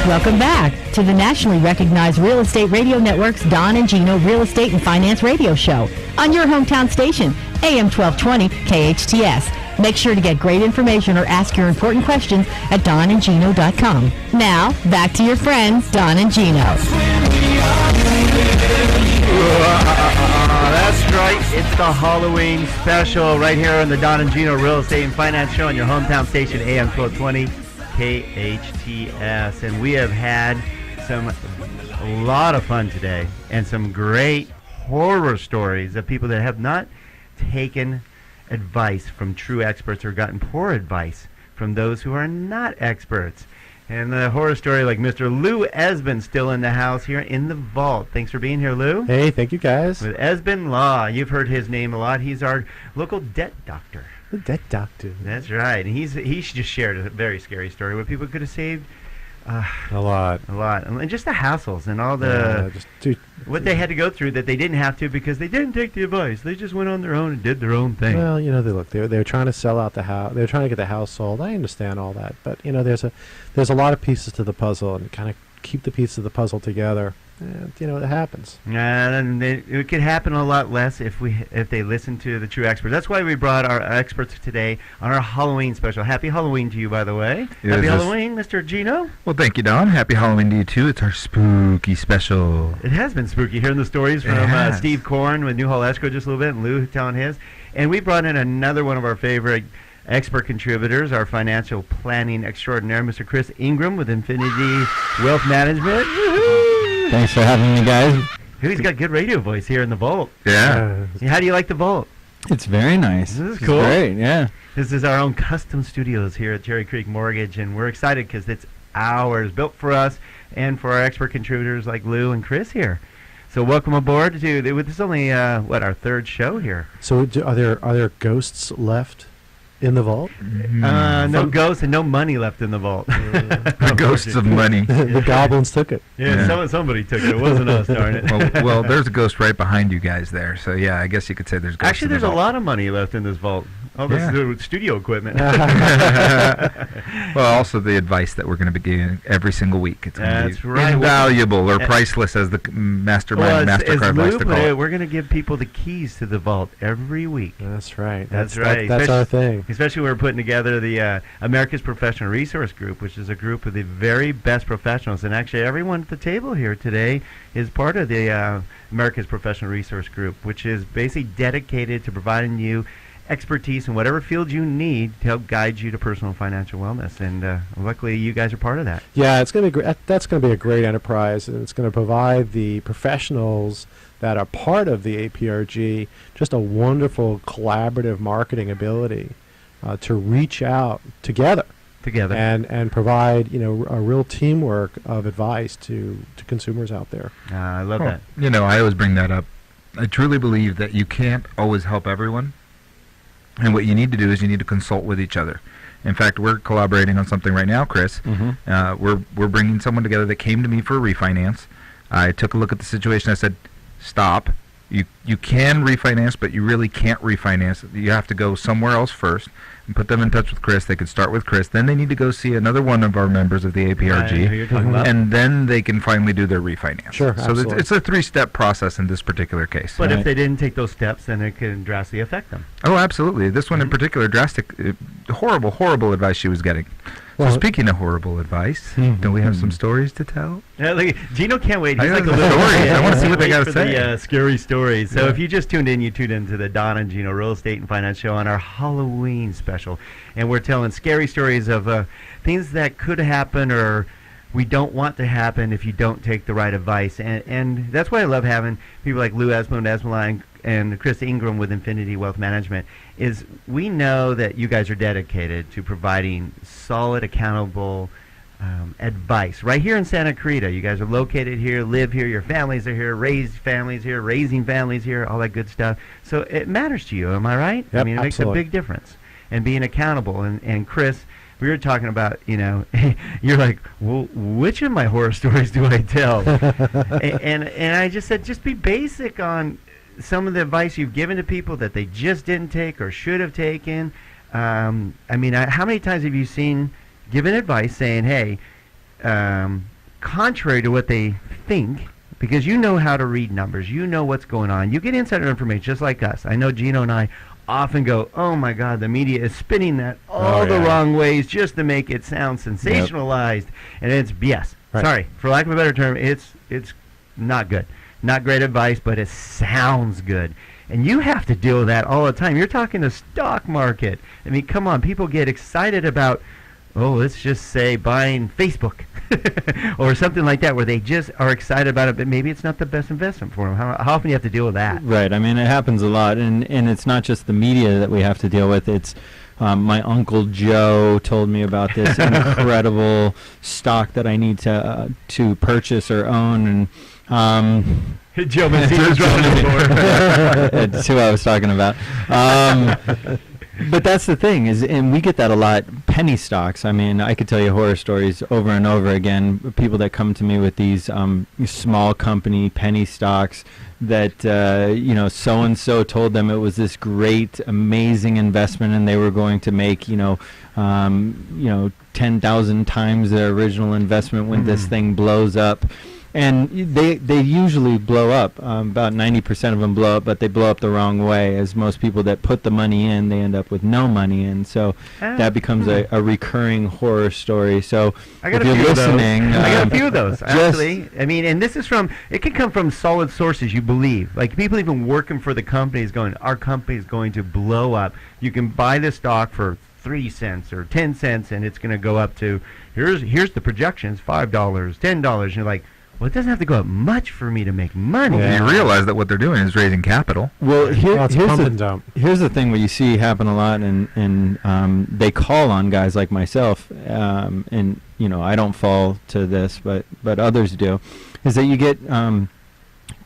Welcome back to the nationally recognized Real Estate Radio Network's Don and Gino Real Estate and Finance Radio Show on your hometown station, AM 1220 KHTS. Make sure to get great information or ask your important questions at donandgino.com. Now, back to your friends, Don and Gino. That's right. It's the Halloween special right here on the Don and Gino Real Estate and Finance Show on your hometown station, AM 1220 KHTS. And we have had a lot of fun today and some great horror stories of people that have not taken advice from true experts or gotten poor advice from those who are not experts. And the horror story, like Mr. Lou Esbin, still in the house here in the vault. Thanks for being here, Lou. Hey, thank you, guys. With Esbin Law. You've heard his name a lot. He's our local debt doctor. The debt doctor. That's right. And he just shared a very scary story where people could have saved a lot. And just the hassles and all the what they had to go through that they didn't have to because they didn't take the advice. They just went on their own and did their own thing. Well, they were trying to sell out the house. They were trying to get the house sold. I understand all that, but there's a lot of pieces to the puzzle, and kind of keep the pieces of the puzzle together. And, it happens. And it could happen a lot less if they listen to the true experts. That's why we brought our experts today on our Halloween special. Happy Halloween to you, by the way. Yeah, Happy Halloween, Mr. Gino. Well, thank you, Don. Happy Halloween to you, too. It's our spooky special. It has been spooky hearing the stories from Steve Korn with Newhall Escrow just a little bit and Lou telling his. And we brought in another one of our favorite expert contributors, our financial planning extraordinaire, Mr. Chris Ingram with Infinity Wealth Management. Thanks for having me, guys. He's got good radio voice here in the vault. Yeah. How do you like the vault? It's very nice. This is cool. Great, yeah. This is our own custom studios here at Cherry Creek Mortgage, and we're excited because it's ours, built for us and for our expert contributors like Lou and Chris here. So welcome aboard. This is only, our third show here. So are there ghosts left in the vault? No ghosts and no money left in the vault. The ghosts of money. The goblins took it. Yeah. Somebody took it. It wasn't us, darn it. Well, there's a ghost right behind you guys there. So, yeah, I guess you could say there's ghosts. Actually, there's a lot of money left in this vault. All this studio equipment. Well, also the advice that we're going to be giving every single week. It's going to be right. invaluable or priceless, as the mastermind MasterCard likes to call it. We're going to give people the keys to the vault every week. That's right. That's right. That's our thing. Especially when we're putting together the America's Professional Resource Group, which is a group of the very best professionals. And actually, everyone at the table here today is part of the America's Professional Resource Group, which is basically dedicated to providing you expertise in whatever field you need to help guide you to personal financial wellness, and luckily you guys are part of that. Yeah, it's going to be that's going to be a great enterprise, and it's going to provide the professionals that are part of the APRG just a wonderful collaborative marketing ability to reach out together and provide a real teamwork of advice to consumers out there. I love that. I always bring that up. I truly believe that you can't always help everyone. And what you need to do is you need to consult with each other. In fact, we're collaborating on something right now, Chris. Mm-hmm. We're bringing someone together that came to me for a refinance. I took a look at the situation. I said, stop. You can refinance, but you really can't refinance. You have to go somewhere else first and put them in touch with Chris. They could start with Chris. Then they need to go see another one of our members of the APRG. And then they can finally do their refinance. Sure, so it's a 3-step process in this particular case. But if they didn't take those steps, then it can drastically affect them. Oh, absolutely. This one in particular, horrible advice she was getting. Well, so speaking of horrible advice, don't we have some stories to tell? Yeah, look, Gino can't wait. He's I like a got little stories. I want to see what they got to for say. The scary stories. So if you just tuned in, you tuned into the Don and Gino Real Estate and Finance Show on our Halloween special, and we're telling scary stories of things that could happen or we don't want to happen if you don't take the right advice. And that's why I love having people like Lou Esmond and Chris Ingram with Infinity Wealth Management. Is we know that you guys are dedicated to providing solid, accountable advice right here in Santa Clarita. You guys are located here, live here, your families are here, raised families here, raising families here, all that good stuff. So it matters to you, am I right? Yep, I mean, it makes a big difference. And being accountable. And Chris, we were talking about, you're like, well, which of my horror stories do I tell? and I just said, just be basic on some of the advice you've given to people that they just didn't take or should have taken. How many times have you given advice saying, hey, contrary to what they think, because you know how to read numbers, you know what's going on, you get insider information just like us. I know Gino and I often go, oh my God, the media is spinning that all the wrong ways just to make it sound sensationalized, and it's BS. Right. Sorry, for lack of a better term, it's not good. Not great advice, but it sounds good. And you have to deal with that all the time. You're talking the stock market. I mean, come on, people get excited about, let's just say buying Facebook or something like that, where they just are excited about it, but maybe it's not the best investment for them. How often do you have to deal with that? Right. I mean, it happens a lot, and it's not just the media that we have to deal with. It's my Uncle Joe told me about this incredible stock that I need to purchase or own, and Joe Mancini's running the board. that's who I was talking about. But that's the thing and we get that a lot. Penny stocks. I mean, I could tell you horror stories over and over again. People that come to me with these small company penny stocks that so and so told them it was this great, amazing investment, and they were going to make 10,000 times their original investment when this thing blows up. And they usually blow up. About 90% of them blow up, but they blow up the wrong way. As most people that put the money in, they end up with no money in. So that becomes a recurring horror story. So if you're listening, I got a few of those, actually. I mean, and this is it can come from solid sources you believe. Like people even working for the companies going, our company is going to blow up. You can buy this stock for 3 cents or 10 cents, and it's going to go up to, here's the projections, $5, $10. And you're like, well, it doesn't have to go up much for me to make money. You realize that what they're doing is raising capital. Well, it's pump and dump. Here's the thing: what you see happen a lot, and they call on guys like myself, and I don't fall to this, but others do, is that you get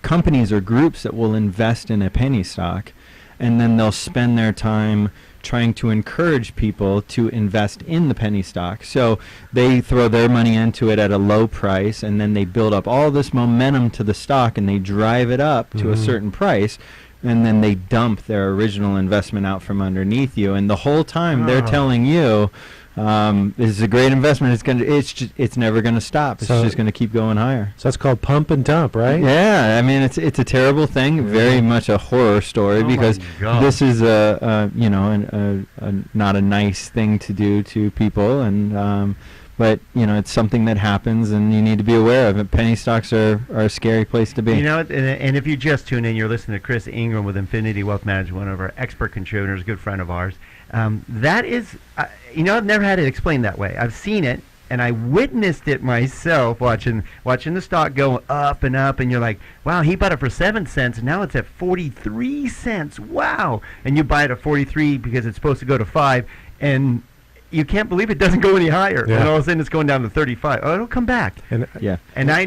companies or groups that will invest in a penny stock, and then they'll spend their time trying to encourage people to invest in the penny stock. So they throw their money into it at a low price, and then they build up all this momentum to the stock, and they drive it up to a certain price, and then they dump their original investment out from underneath you. And the whole time they're telling you, this is a great investment. It's never going to stop. It's just going to keep going higher. So that's called pump and dump, right? Yeah, I mean it's a terrible thing. Very much a horror story because this is not a nice thing to do to people, and but it's something that happens, and you need to be aware of it. Penny stocks are a scary place to be. And if you just tune in, you're listening to Chris Ingram with Infinity Wealth Management, one of our expert contributors, a good friend of ours. That is, I've never had it explained that way. I've seen it, and I witnessed it myself watching the stock go up, and you're like, wow, he bought it for 7 cents, and now it's at 43 cents. Wow. And you buy it at 43 because it's supposed to go to 5, and you can't believe it doesn't go any higher. Yeah. And all of a sudden it's going down to 35. Oh, it'll come back. And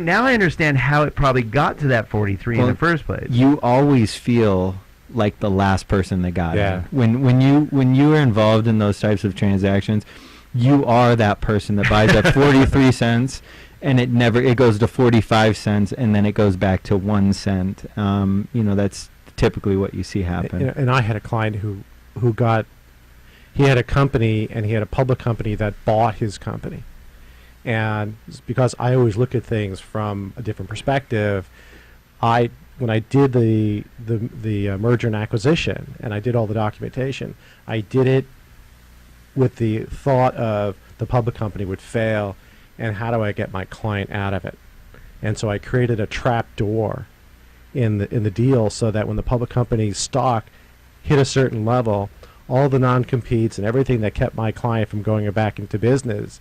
Now I understand how it probably got to that 43 in the first place. You always feel like the last person that got Yeah. it. When you are involved in those types of transactions, you are that person that buys at 43 cents, and it goes to 45 cents, and then it goes back to 1 cent. That's typically what you see happen. And I had a client who he had a company, and he had a public company that bought his company. And because I always look at things from a different perspective, when I did the merger and acquisition, and I did all the documentation, I did it with the thought of the public company would fail, and how do I get my client out of it? And so I created a trap door in the deal, so that when the public company's stock hit a certain level, all the non-competes and everything that kept my client from going back into business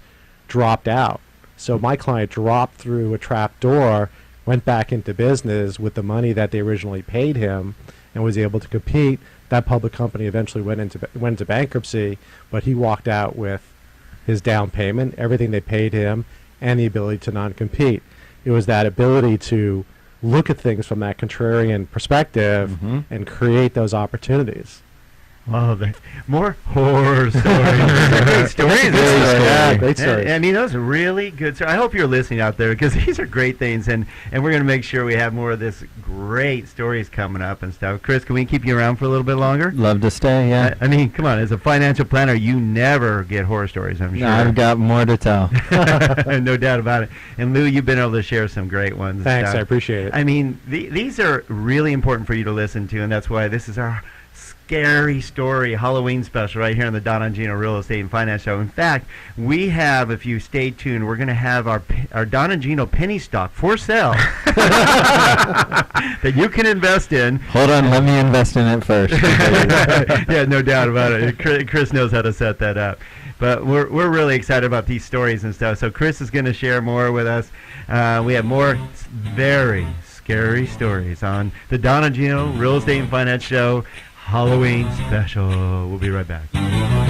dropped out. So my client dropped through a trap door, went back into business with the money that they originally paid him, and was able to compete. That public company eventually went into bankruptcy, but he walked out with his down payment, everything they paid him, and the ability to non-compete. It was that ability to look at things from that contrarian perspective and create those opportunities. Oh, more horror stories. Great stories. Yeah, great stories. I mean, those are really good. I hope you're listening out there because these are great things, and we're going to make sure we have more of this great stories coming up and stuff. Chris, can we keep you around for a little bit longer? Love to stay, yeah. I mean, come on. As a financial planner, you never get horror stories, I'm sure. No, I've got more to tell. No doubt about it. And Lou, you've been able to share some great ones. Thanks, I appreciate it. I mean, these are really important for you to listen to, and that's why this is our Scary Story Halloween special right here on the Don and Gino Real Estate and Finance Show. In fact, we have, if you stay tuned, we're going to have our Don and Gino penny stock for sale that you can invest in. Hold on, let me invest in it first. Yeah, no doubt about it. Chris knows how to set that up. But we're really excited about these stories and stuff. So Chris is going to share more with us. We have more very scary stories on the Don and Gino Real Estate and Finance Show Halloween special. We'll be right back.